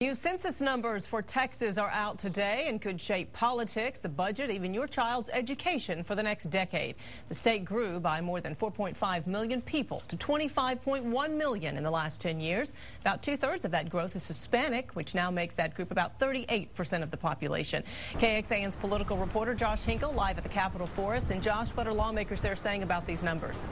New census numbers for Texas are out today and could shape politics, the budget, even your child's education for the next decade. The state grew by more than 4.5 million people to 25.1 million in the last 10 years. About two-thirds of that growth is Hispanic, which now makes that group about 38% of the population. KXAN's political reporter Josh Hinkle live at the Capitol for us. And Josh, what are lawmakers there saying about these numbers?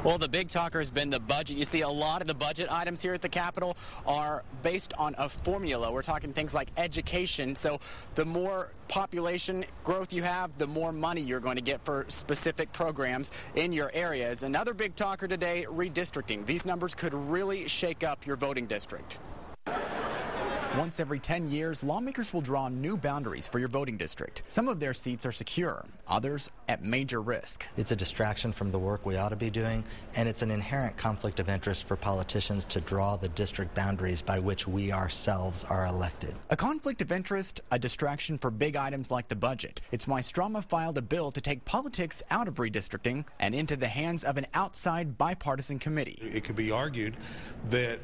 Well, the big talker has been the budget. You see, a lot of the budget items here at the Capitol are based on a formula. We're talking things like education. So the more population growth you have, the more money you're going to get for specific programs in your areas. Another big talker today, redistricting. These numbers could really shake up your voting district. Once every 10 years, lawmakers will draw new boundaries for your voting district. Some of their seats are secure, others at major risk. It's a distraction from the work we ought to be doing, and it's an inherent conflict of interest for politicians to draw the district boundaries by which we ourselves are elected. A conflict of interest, a distraction for big items like the budget. It's why Strama filed a bill to take politics out of redistricting and into the hands of an outside bipartisan committee. It could be argued that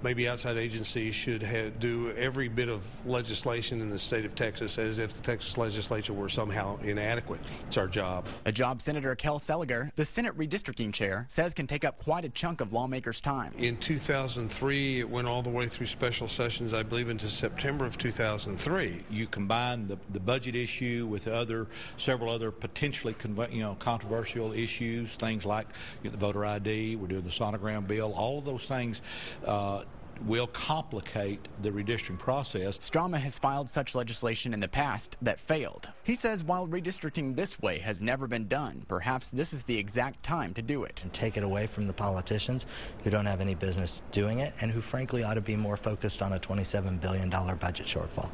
maybe outside agencies should do every bit of legislation in the state of Texas as if the Texas legislature were somehow inadequate. It's our job. A job Senator Kel Seliger, the Senate redistricting chair, says can take up quite a chunk of lawmakers' time. In 2003, it went all the way through special sessions, I believe, into September of 2003. You combine the budget issue with several other potentially controversial issues, things like the voter ID, we're doing the sonogram bill, all of those things will complicate the redistricting process. Strama has filed such legislation in the past that failed. He says while redistricting this way has never been done, perhaps this is the exact time to do it. And take it away from the politicians who don't have any business doing it and who frankly ought to be more focused on a $27 billion budget shortfall.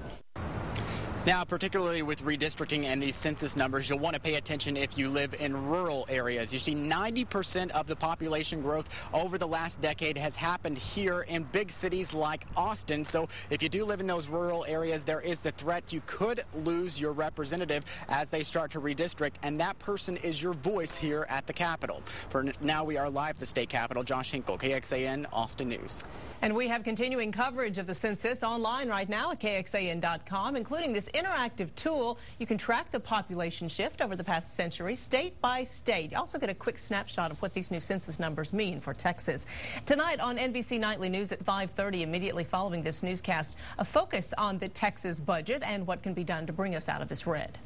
Now, particularly with redistricting and these census numbers, you'll want to pay attention if you live in rural areas. You see 90% of the population growth over the last decade has happened here in big cities like Austin. So if you do live in those rural areas, there is the threat you could lose your representative as they start to redistrict, and that person is your voice here at the Capitol. For now, we are live at the state Capitol. Josh Hinkle, KXAN, Austin News. And we have continuing coverage of the census online right now at KXAN.com, including this interactive tool. You can track the population shift over the past century, state by state. You also get a quick snapshot of what these new census numbers mean for Texas. Tonight on NBC Nightly News at 5:30, immediately following this newscast, a focus on the Texas budget and what can be done to bring us out of this red.